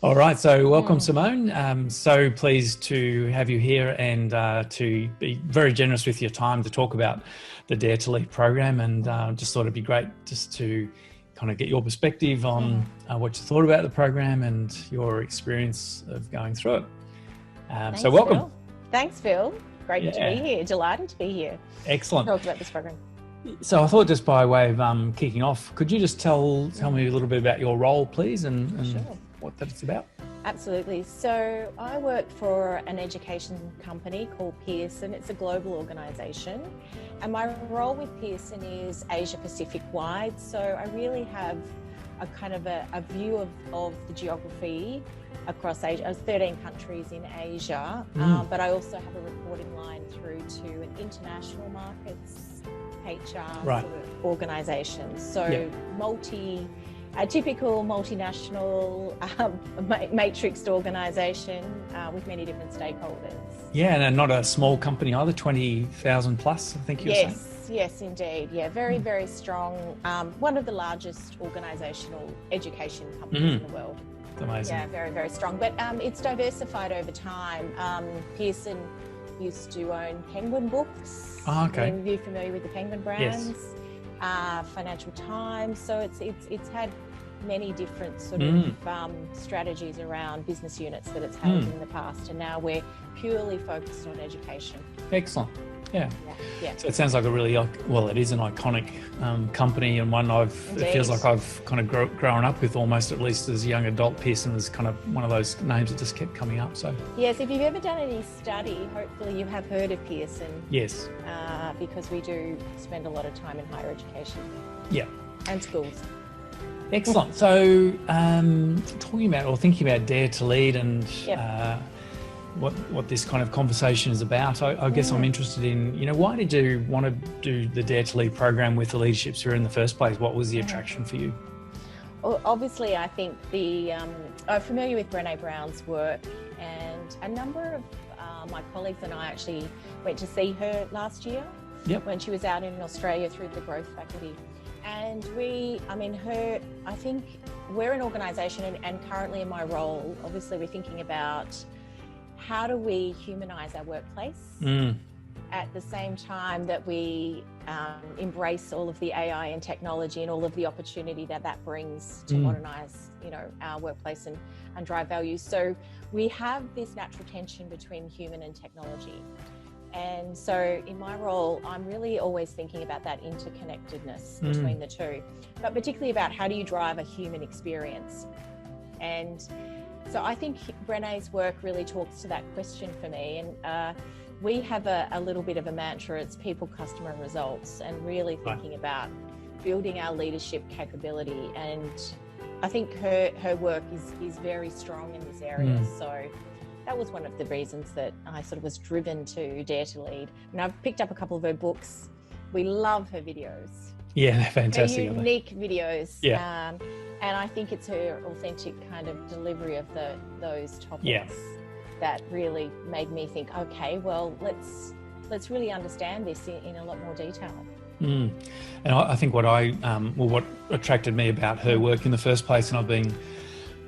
All right, so welcome, Simone. So pleased to have you here and to be very generous with your time to talk about the Dare to Lead program. And just thought it'd be great just to kind of get your perspective on what you thought about the program and your experience of going through it. Thanks, so welcome. Phil. Thanks, Phil. Great to be here. Delighted to be here. Excellent. Talk about this program. So I thought, just by way of kicking off, could you just tell me a little bit about your role, please, and Sure. what that's about? Absolutely. So I work for an education company called Pearson. It's a global organisation, and my role with Pearson is Asia Pacific wide. So I really have a kind of a view of the geography across Asia. There's 13 countries in Asia, but I also have a reporting line through to an international markets HR sort of organisations. So a typical multinational matrixed organisation with many different stakeholders. Yeah, and not a small company either, 20,000 plus, I think you're saying. Yes, indeed. Yeah, very, very strong. One of the largest organisational education companies in the world. It's amazing. Yeah, very, very strong. But it's diversified over time. Pearson used to own Penguin Books. Oh, okay. Are you familiar with the Penguin brands? Yes. Financial Times. So it's had many different sort of strategies around business units that it's held in the past, and now we're purely focused on education. Excellent. Yeah. So it sounds like it is an iconic company, and one it feels like I've kind of grown up with, almost, at least as a young adult. Pearson is kind of one of those names that just kept coming up. So yes, if you've ever done any study, hopefully you have heard of Pearson. Yes. Because we do spend a lot of time in higher education. Yeah. And schools. Excellent. So thinking about Dare to Lead and what this kind of conversation is about, I guess I'm interested in, why did you want to do the Dare to Lead program with the Leadership Sphere in the first place? What was the attraction for you? Well, obviously, I think I'm familiar with Brené Brown's work, and a number of my colleagues and I actually went to see her last year when she was out in Australia through the Growth Faculty. And I think we're an organisation, and currently in my role, obviously we're thinking about how do we humanise our workplace at the same time that we embrace all of the AI and technology and all of the opportunity that brings to modernise, our workplace and drive value. So we have this natural tension between human and technology. And so in my role, I'm really always thinking about that interconnectedness between the two, but particularly about how do you drive a human experience. And so I think Brené's work really talks to that question for me. And we have a little bit of a mantra, it's people, customer, results, and really thinking about building our leadership capability. And I think her work is very strong in this area. So that was one of the reasons that I sort of was driven to Dare to Lead. And I've picked up a couple of her books. We love her videos. Yeah, they're fantastic. Her unique videos. Yeah. And I think it's her authentic kind of delivery of those topics that really made me think, okay, well, let's really understand this in a lot more detail. And I think what attracted me about her work in the first place, and I've been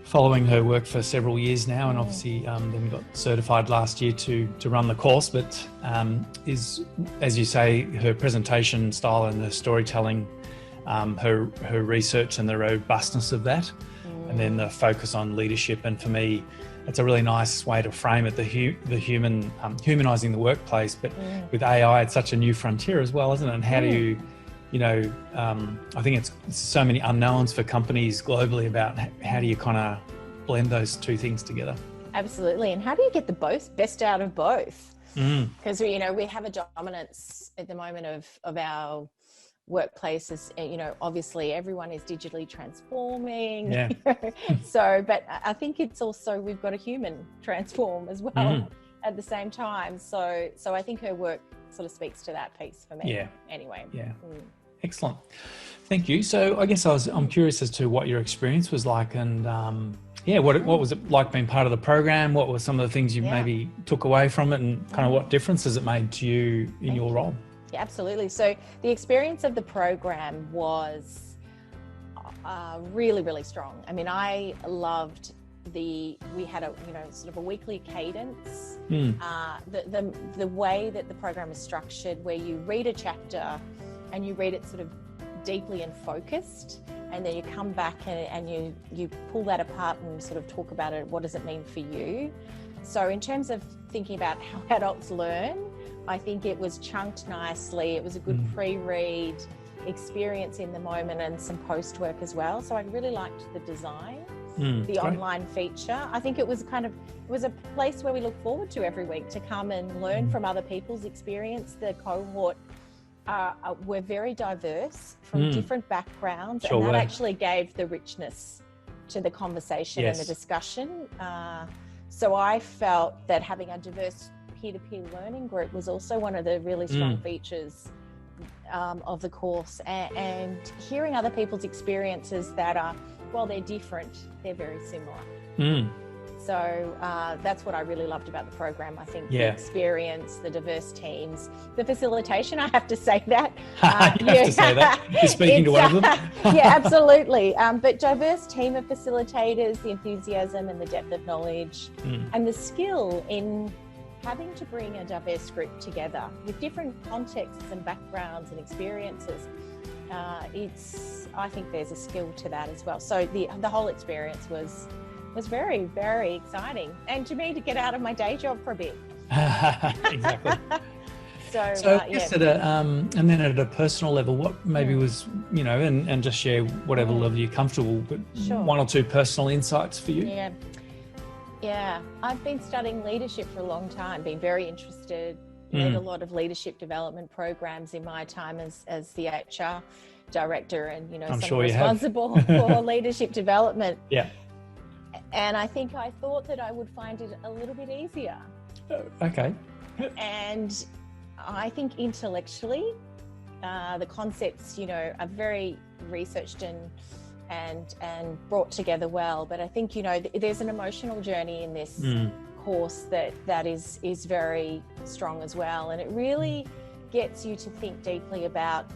following her work for several years now, and obviously then got certified last year to run the course, but is, as you say, her presentation style and the storytelling, her research and the robustness of that, and then the focus on leadership. And for me, it's a really nice way to frame it, the human, humanising the workplace, but with AI, it's such a new frontier as well, isn't it? And how do you, I think it's so many unknowns for companies globally about how do you kind of blend those two things together. Absolutely. And how do you get the best out of both? Because we have a dominance at the moment of our workplaces. Obviously everyone is digitally transforming. So, but I think it's also, we've got a human transform as well at the same time. So I think her work sort of speaks to that piece for me. Anyway. Excellent. Thank you. So I guess I'm curious as to what your experience was like, and what was it like being part of the program? What were some of the things you maybe took away from it, and kind of what differences it made to you in your role? Yeah, absolutely. So the experience of the program was really, really strong. I mean, I loved we had a sort of a weekly cadence. The way that the program is structured, where you read a chapter and you read it sort of deeply and focused, and then you come back and you pull that apart and sort of talk about it. What does it mean for you? So in terms of thinking about how adults learn, I think it was chunked nicely. It was a good pre-read experience in the moment, and some post-work as well. So I really liked the design, the online feature. I think it was a place where we look forward to every week to come and learn from other people's experience. The cohort were very diverse from different backgrounds, and that actually gave the richness to the conversation and the discussion. So I felt that having a diverse peer-to-peer learning group was also one of the really strong features of the course, and hearing other people's experiences that are, while they're different, they're very similar. So that's what I really loved about the program. I think the experience, the diverse teams, the facilitation, I have to say that. You have to say that. You're speaking to one of them. Yeah, absolutely. But diverse team of facilitators, the enthusiasm and the depth of knowledge, and the skill in having to bring a diverse group together with different contexts and backgrounds and experiences. I think there's a skill to that as well. So the whole experience was very, very exciting, and to me, to get out of my day job for a bit. Exactly. So I guess and then at a personal level, what maybe was, and just share whatever level you're comfortable, but one or two personal insights for you. Yeah, I've been studying leadership for a long time, been very interested, led a lot of leadership development programs in my time as the HR director, and responsible for leadership development. Yeah. And I think I thought that I would find it a little bit easier. Okay. And I think intellectually, the concepts, are very researched and brought together well. But I think, there's an emotional journey in this course that is very strong as well. And it really gets you to think deeply about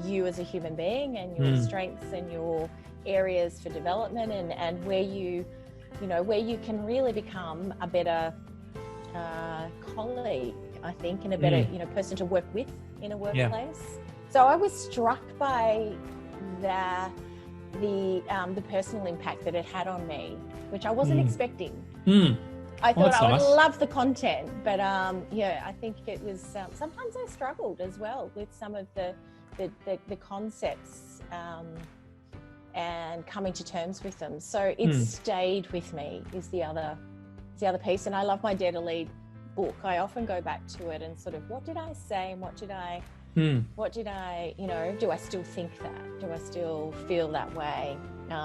you as a human being, and your strengths and your areas for development, and where you can really become a better colleague, I think, and a better person to work with in a workplace. So I was struck by the personal impact that it had on me, which I wasn't expecting. I thought I would love the content, but I think it was sometimes I struggled as well with some of the concepts and coming to terms with them. So it stayed with me is the other piece. And I love my Dare to Lead book. I often go back to it and sort of, what did I say, and what did I do I still think that? Do I still feel that way?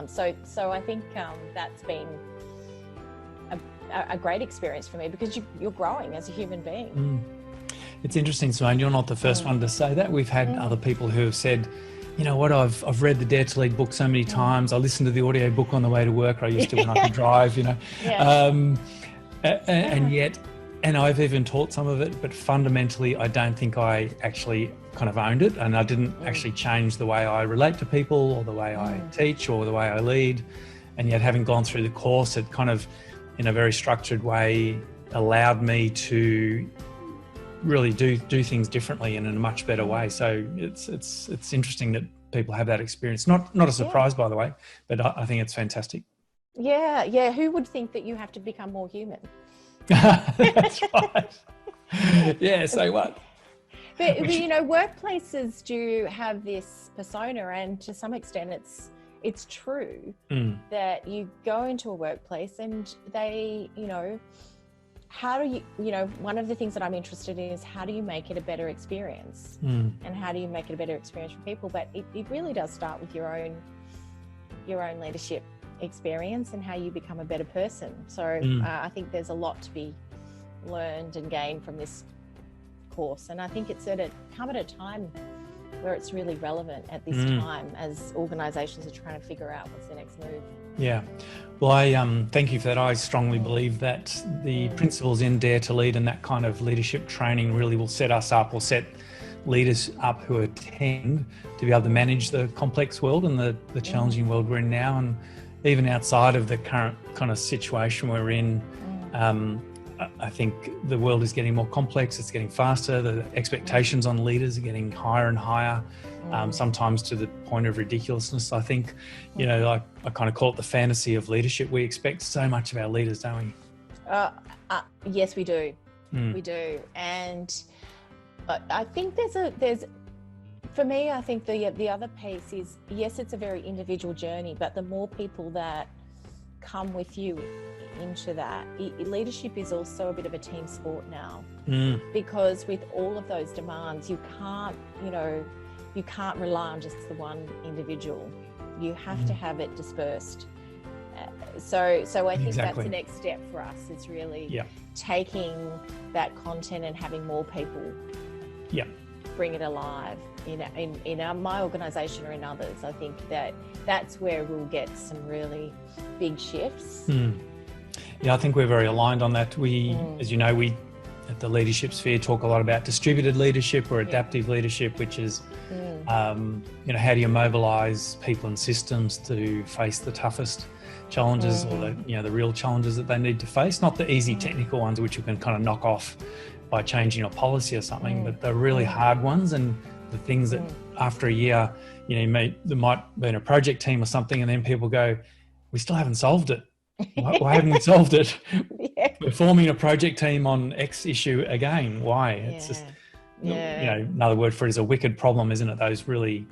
So I think that's been a great experience for me, because you're growing as a human being. It's interesting, Simone, you're not the first one to say that. We've had other people who have said, you know what, I've read the Dare to Lead book so many times. I listen to the audio book on the way to work. I used to when I could drive, and I've even taught some of it, but fundamentally, I don't think I actually kind of owned it, and I didn't actually change the way I relate to people, or the way I teach, or the way I lead. And yet, having gone through the course, it kind of, in a very structured way, allowed me to really do things differently and in a much better way. So it's interesting that people have that experience. Not a surprise, by the way, but I think it's fantastic. Yeah. Who would think that you have to become more human? That's right. Yeah, so what? But workplaces do have this persona, and to some extent it's true that you go into a workplace and they, how do you, one of the things that I'm interested in is how do you make it a better experience, and how do you make it a better experience for people? But it really does start with your own leadership experience and how you become a better person. So I think there's a lot to be learned and gained from this course, and I think it's come at a time where it's really relevant at this time as organisations are trying to figure out what's the next move. Yeah, well, I thank you for that. I strongly believe that the principles in Dare to Lead and that kind of leadership training really will set us up, or set leaders up who attend, to be able to manage the complex world and the challenging world we're in now. And even outside of the current kind of situation we're in, I think the world is getting more complex, it's getting faster, the expectations on leaders are getting higher and higher, sometimes to the point of ridiculousness. I think, you know, like I kind of call it the fantasy of leadership. We expect so much of our leaders, don't we? Yes, we do. We do. And I think for me, I think the other piece is, yes, it's a very individual journey, but the more people that come with you into that, leadership is also a bit of a team sport now, because with all of those demands, you can't rely on just the one individual. You have to have it dispersed. So I think that's the next step for us, is really taking that content and having more people bring it alive in my organisation or in others. I think that's where we'll get some really big shifts. Yeah, I think we're very aligned on that. As you know, we at the Leadership Sphere talk a lot about distributed leadership or adaptive leadership, which is, how do you mobilise people and systems to face the toughest challenges or the real challenges that they need to face, not the easy technical ones which you can kind of knock off by changing your policy or something, but the really hard ones, and the things that after a year, there might be in a project team or something, and then people go, we still haven't solved it. Why haven't we solved it? We're forming a project team on X issue again. Why? It's just, another word for it is a wicked problem, isn't it? Those really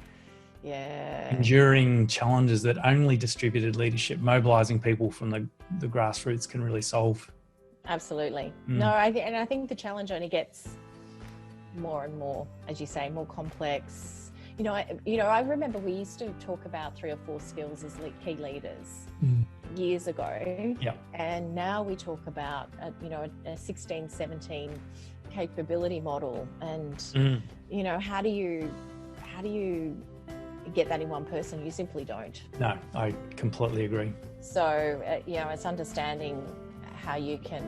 enduring challenges that only distributed leadership, mobilising people from the grassroots, can really solve. Absolutely. No, I think the challenge only gets more and more, as you say, more complex. I remember we used to talk about 3 or 4 skills as key leaders years ago. And now we talk about, a 16, 17 capability model. And, how do you get that in one person? You simply don't. No, I completely agree. So, it's understanding how you can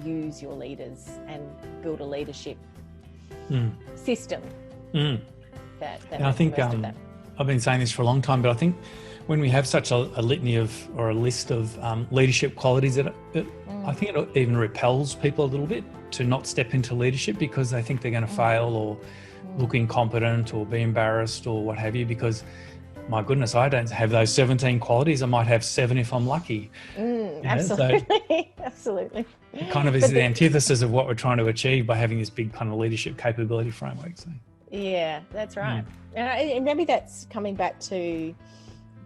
use your leaders and build a leadership system. And I think I've been saying this for a long time, but I think when we have such a litany or a list of leadership qualities, that I think it even repels people a little bit to not step into leadership, because they think they're going to fail or look incompetent or be embarrassed or what have you, because my goodness, I don't have those 17 qualities. I might have 7 if I'm lucky. Absolutely. Absolutely. It kind of is the antithesis of what we're trying to achieve by having this big kind of leadership capability framework. So. Yeah, that's right. And maybe that's coming back to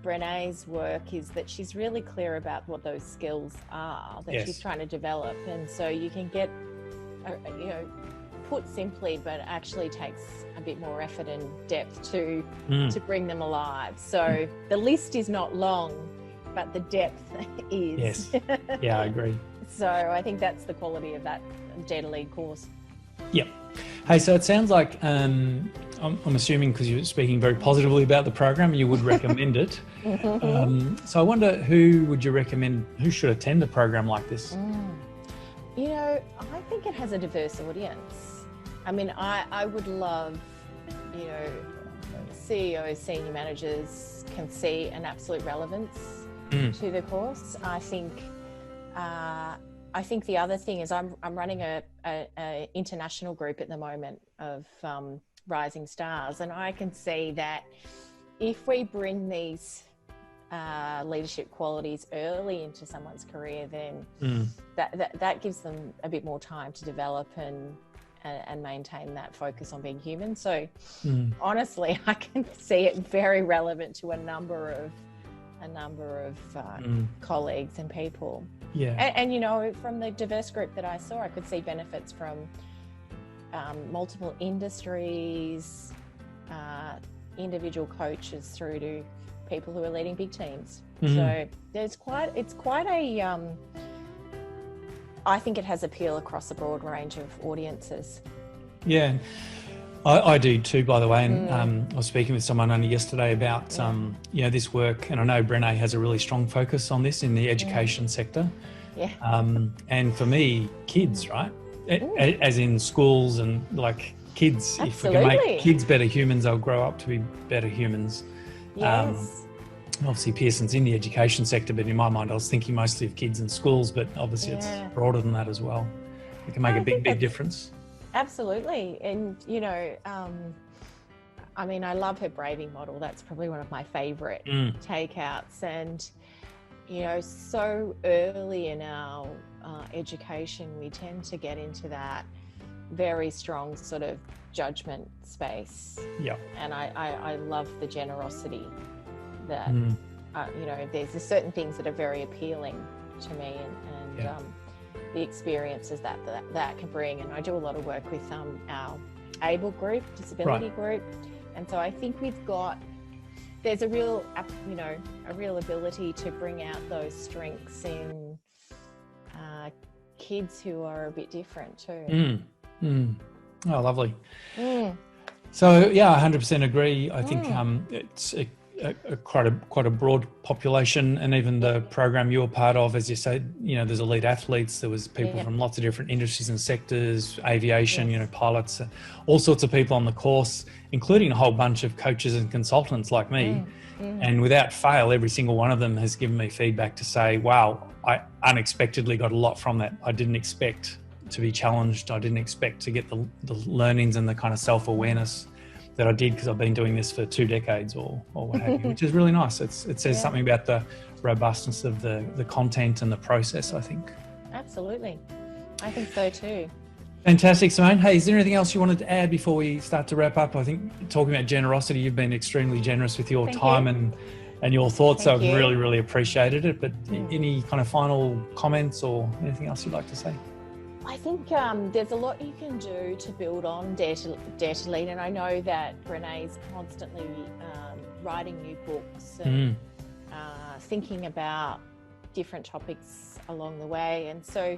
Brené's work, is that she's really clear about what those skills are that she's trying to develop. And so you can get, put simply, but actually takes a bit more effort and depth to bring them alive. So the list is not long, but the depth is. Yes. Yeah, I agree. So I think that's the quality of that Dare to Lead course. Yep. Hey, so it sounds like, I'm assuming because you're speaking very positively about the program, you would recommend it. So I wonder, who would you recommend, who should attend a program like this? I think it has a diverse audience. I mean, I would love, CEOs, senior managers can see an absolute relevance to the course. I think the other thing is I'm running a international group at the moment of rising stars, and I can see that if we bring these leadership qualities early into someone's career, then that gives them a bit more time to develop and maintain that focus on being human. So honestly, I can see it very relevant to a number of colleagues and people. Yeah. And from the diverse group that I saw, I could see benefits from multiple industries, individual coaches through to people who are leading big teams. So it's quite a, I think it has appeal across a broad range of audiences. Yeah, I do too, by the way. And I was speaking with someone only yesterday about this work, and I know Brené has a really strong focus on this in the education sector. Yeah. And for me, kids, right? As in schools and like kids. Absolutely. If we can make kids better humans, they'll grow up to be better humans. Yes. obviously Pearson's in the education sector, but in my mind I was thinking mostly of kids in schools, but obviously it's broader than that as well. It can make a big difference. Absolutely. And, you know, I mean, I love her braving model. That's probably one of my favorite takeouts. And, you know, so early in our education, we tend to get into that very strong sort of judgment space. Yeah. And I love the generosity that, you know, there's certain things that are very appealing to me, and the experiences that can bring. And I do a lot of work with our ABLE group, disability group. And so I think there's a real, you know, a real ability to bring out those strengths in kids who are a bit different too. Oh, lovely. So yeah, I 100% agree. I think it's quite a broad population, and even the program you're part of, as you said, you know, there's elite athletes, there was people from lots of different industries and sectors, aviation, you know, pilots, all sorts of people on the course, including a whole bunch of coaches and consultants like me. And without fail, every single one of them has given me feedback to say, wow, I unexpectedly got a lot from that. I didn't expect to be challenged. I didn't expect to get the learnings and the kind of self-awareness that I did, because I've been doing this for 2 decades or what have you, which is really nice. It says something about the robustness of the content and the process, I think. Absolutely. I think so too. Fantastic, Simone. Hey, is there anything else you wanted to add before we start to wrap up? I think talking about generosity, you've been extremely generous with your time and your thoughts. So I've really appreciated it. But any kind of final comments or anything else you'd like to say? I think there's a lot you can do to build on Dare to Lead, and I know that Brené's constantly writing new books and thinking about different topics along the way. And so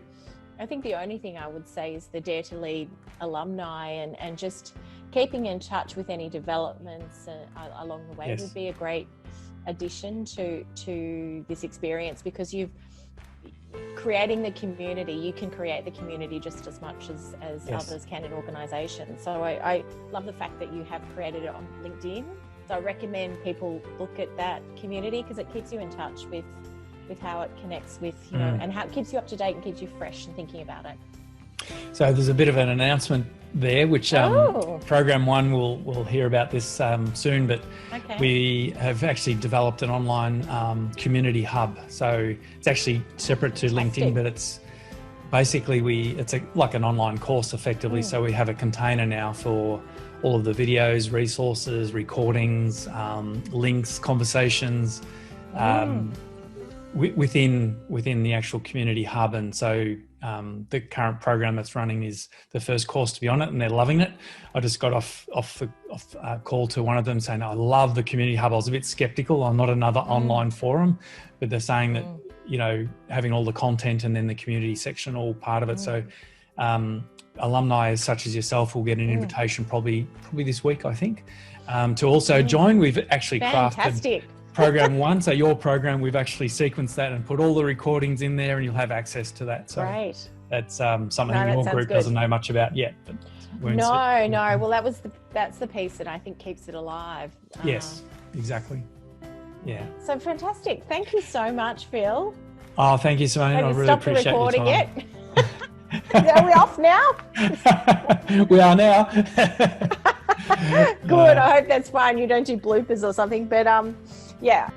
I think the only thing I would say is the Dare to Lead alumni and just keeping in touch with any developments along the way would be a great addition to this experience, because creating the community, you can create the community just as much as others can in organisations. So I love the fact that you have created it on LinkedIn. So I recommend people look at that community, because it keeps you in touch with how it connects with, you know, and how it keeps you up to date and keeps you fresh and thinking about it. So there's a bit of an announcement there, which program 1 will hear about this soon, but we have actually developed an online community hub. So it's actually separate to LinkedIn, but it's basically it's like an online course effectively. So we have a container now for all of the videos, resources, recordings, links, conversations within the actual community hub. And so the current program that's running is the first course to be on it, and they're loving it. I just got off a call to one of them saying, I love the community hub. I was a bit skeptical. I'm not another online forum, but they're saying that, you know, having all the content and then the community section all part of it. So alumni such as yourself will get an invitation probably this week, I think, to also join. We've actually crafted program 1. So your program, we've actually sequenced that and put all the recordings in there, and you'll have access to that. So that's something your group doesn't know much about yet. But no. Well, that's the piece that I think keeps it alive. Yes, exactly. Yeah. So fantastic. Thank you so much, Phil. Oh, thank you, Simone. I really appreciate your time. Recording it. Are we off now? We are now. Good. I hope that's fine. You don't do bloopers or something, but yeah.